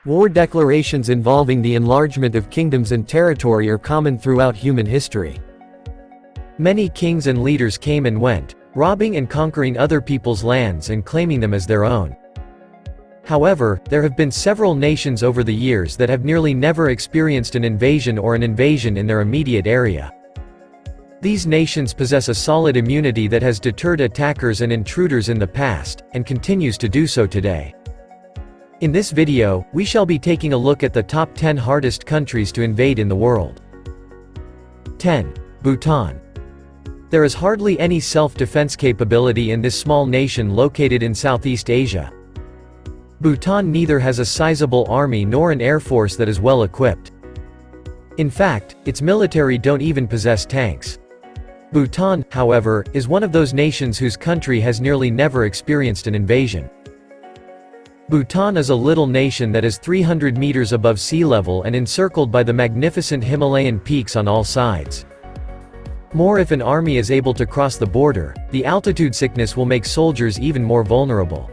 War declarations involving the enlargement of kingdoms and territory are common throughout human history. Many kings and leaders came and went, robbing and conquering other people's lands and claiming them as their own. However, there have been several nations over the years that have nearly never experienced an invasion or an invasion in their immediate area. These nations possess a solid immunity that has deterred attackers and intruders in the past, and continues to do so today. In this video, we shall be taking a look at the top 10 hardest countries to invade in the world. 10. Bhutan. There is hardly any self-defense capability in this small nation located in Southeast Asia. Bhutan neither has a sizable army nor an air force that is well equipped. In fact, its military don't even possess tanks. Bhutan, however, is one of those nations whose country has nearly never experienced an invasion. Bhutan is a little nation that is 300 meters above sea level and encircled by the magnificent Himalayan peaks on all sides. More if an army is able to cross the border, the altitude sickness will make soldiers even more vulnerable.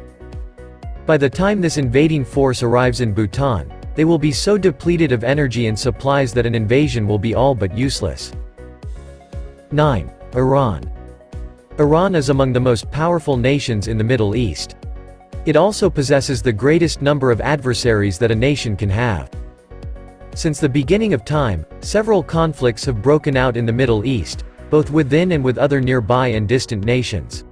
By the time this invading force arrives in Bhutan, they will be so depleted of energy and supplies that an invasion will be all but useless. 9. Iran. Iran is among the most powerful nations in the Middle East. It also possesses the greatest number of adversaries that a nation can have. Since the beginning of time, several conflicts have broken out in the Middle East, both within and with other nearby and distant nations.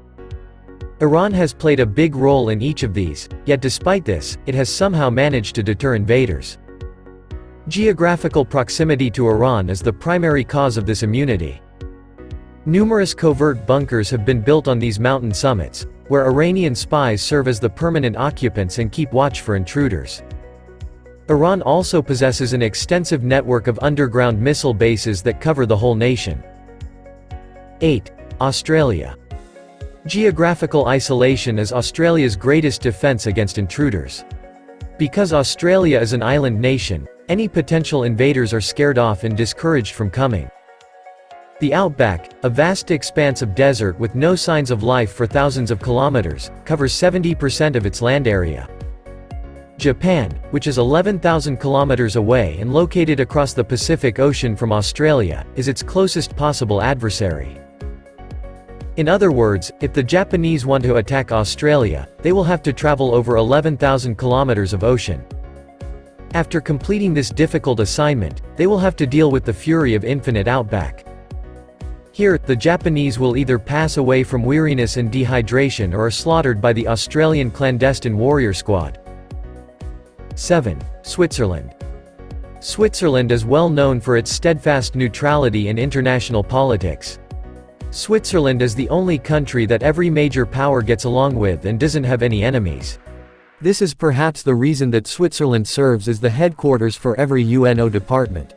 Iran has played a big role in each of these, yet despite this, it has somehow managed to deter invaders. Geographical proximity to Iran is the primary cause of this immunity. Numerous covert bunkers have been built on these mountain summits, where Iranian spies serve as the permanent occupants and keep watch for intruders. Iran also possesses an extensive network of underground missile bases that cover the whole nation. 8. Australia. Geographical isolation is Australia's greatest defense against intruders. Because Australia is an island nation, any potential invaders are scared off and discouraged from coming. The outback, a vast expanse of desert with no signs of life for thousands of kilometers, covers 70% of its land area. Japan, which is 11,000 kilometers away and located across the Pacific Ocean from Australia, is its closest possible adversary. In other words, if the Japanese want to attack Australia, they will have to travel over 11,000 kilometers of ocean. After completing this difficult assignment, they will have to deal with the fury of infinite outback. Here, the Japanese will either pass away from weariness and dehydration or are slaughtered by the Australian clandestine warrior squad. 7. Switzerland. Switzerland is well known for its steadfast neutrality in international politics. Switzerland is the only country that every major power gets along with and doesn't have any enemies. This is perhaps the reason that Switzerland serves as the headquarters for every UNO department.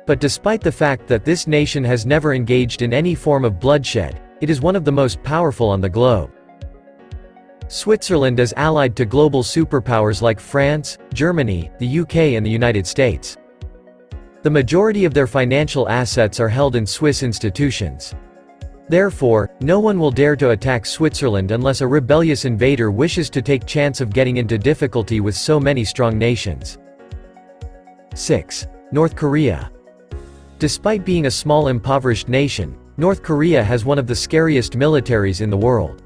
But despite the fact that this nation has never engaged in any form of bloodshed, it is one of the most powerful on the globe. Switzerland is allied to global superpowers like France, Germany, the UK and the United States. The majority of their financial assets are held in Swiss institutions. Therefore, no one will dare to attack Switzerland unless a rebellious invader wishes to take chance of getting into difficulty with so many strong nations. 6. North Korea. Despite being a small impoverished nation, North Korea has one of the scariest militaries in the world.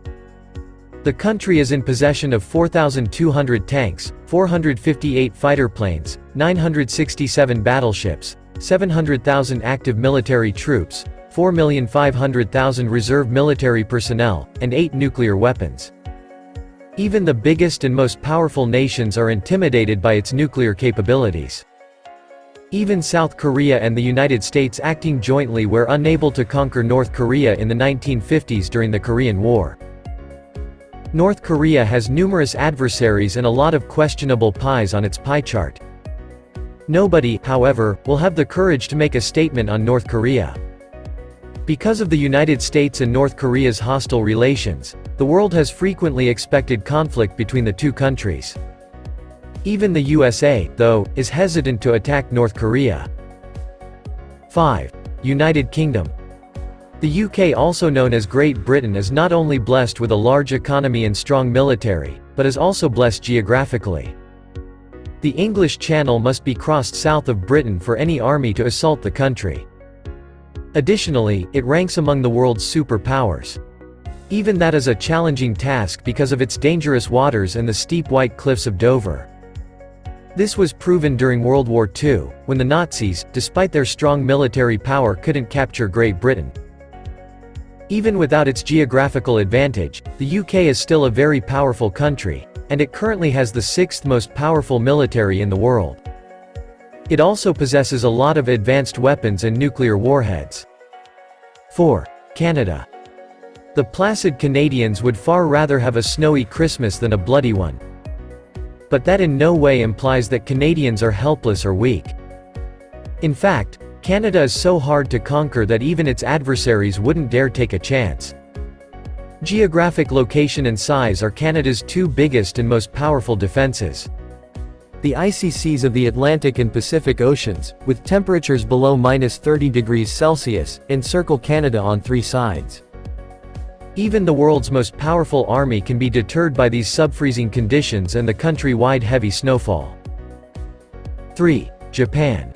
The country is in possession of 4,200 tanks, 458 fighter planes, 967 battleships, 700,000 active military troops, 4,500,000 reserve military personnel, and 8 nuclear weapons. Even the biggest and most powerful nations are intimidated by its nuclear capabilities. Even South Korea and the United States acting jointly were unable to conquer North Korea in the 1950s during the Korean War. North Korea has numerous adversaries and a lot of questionable pies on its pie chart. Nobody, however, will have the courage to make a statement on North Korea. Because of the United States and North Korea's hostile relations, the world has frequently expected conflict between the two countries. Even the USA, though, is hesitant to attack North Korea. 5. United Kingdom. The UK, also known as Great Britain, is not only blessed with a large economy and strong military, but is also blessed geographically. The English Channel must be crossed south of Britain for any army to assault the country. Additionally, it ranks among the world's superpowers. Even that is a challenging task because of its dangerous waters and the steep white cliffs of Dover. This was proven during World War II, when the Nazis, despite their strong military power, couldn't capture Great Britain. Even without its geographical advantage, the UK is still a very powerful country, and it currently has the sixth most powerful military in the world. It also possesses a lot of advanced weapons and nuclear warheads. 4. Canada. The placid Canadians would far rather have a snowy Christmas than a bloody one. But that in no way implies that Canadians are helpless or weak. In fact, Canada is so hard to conquer that even its adversaries wouldn't dare take a chance. Geographic location and size are Canada's two biggest and most powerful defenses. The icy seas of the Atlantic and Pacific Oceans, with temperatures below -30°C, encircle Canada on three sides. Even the world's most powerful army can be deterred by these subfreezing conditions and the country-wide heavy snowfall. 3. Japan.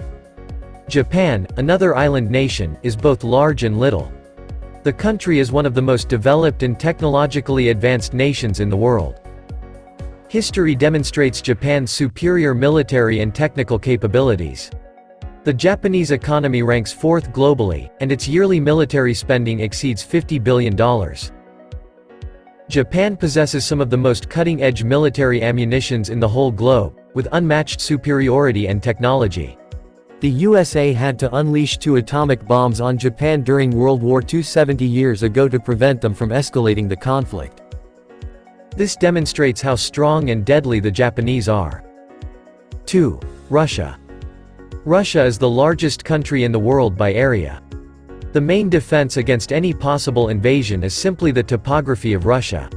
Japan, another island nation, is both large and little. The country is one of the most developed and technologically advanced nations in the world. History demonstrates Japan's superior military and technical capabilities. The Japanese economy ranks fourth globally, and its yearly military spending exceeds $50 billion. Japan possesses some of the most cutting-edge military ammunitions in the whole globe, with unmatched superiority and technology. The USA had to unleash 2 atomic bombs on Japan during World War II 70 years ago to prevent them from escalating the conflict. This demonstrates how strong and deadly the Japanese are. 2. Russia. Russia is the largest country in the world by area. The main defense against any possible invasion is simply the topography of Russia.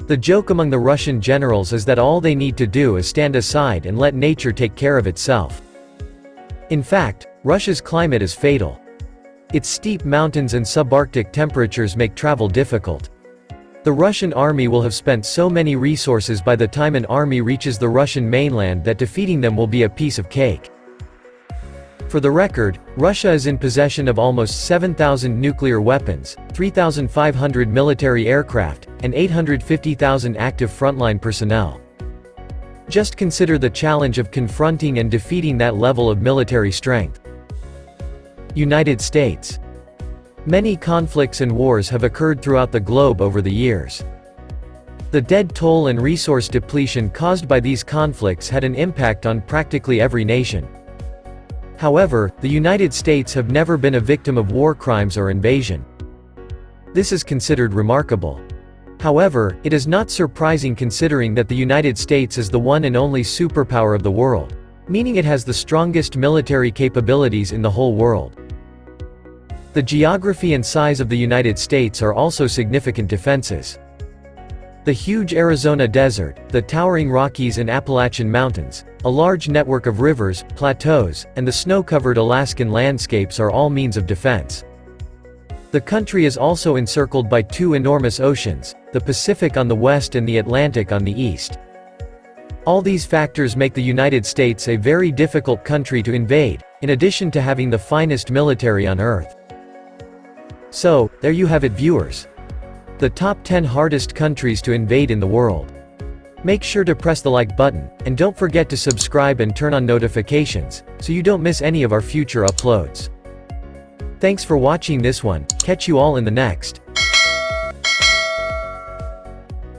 The joke among the Russian generals is that all they need to do is stand aside and let nature take care of itself. In fact, Russia's climate is fatal. Its steep mountains and subarctic temperatures make travel difficult. The Russian army will have spent so many resources by the time an army reaches the Russian mainland that defeating them will be a piece of cake. For the record, Russia is in possession of almost 7,000 nuclear weapons, 3,500 military aircraft, and 850,000 active frontline personnel. Just consider the challenge of confronting and defeating that level of military strength. United States. Many conflicts and wars have occurred throughout the globe over the years. The dead toll and resource depletion caused by these conflicts had an impact on practically every nation. However, the United States have never been a victim of war crimes or invasion. This is considered remarkable. However, it is not surprising considering that the United States is the one and only superpower of the world, meaning it has the strongest military capabilities in the whole world. The geography and size of the United States are also significant defenses. The huge Arizona desert, the towering Rockies and Appalachian Mountains, a large network of rivers, plateaus, and the snow-covered Alaskan landscapes are all means of defense. The country is also encircled by 2 enormous oceans, the Pacific on the west and the Atlantic on the east. All these factors make the United States a very difficult country to invade, in addition to having the finest military on Earth. So, there you have it, viewers. The top 10 hardest countries to invade in the world. Make sure to press the like button, and don't forget to subscribe and turn on notifications, so you don't miss any of our future uploads. Thanks for watching this one, catch you all in the next.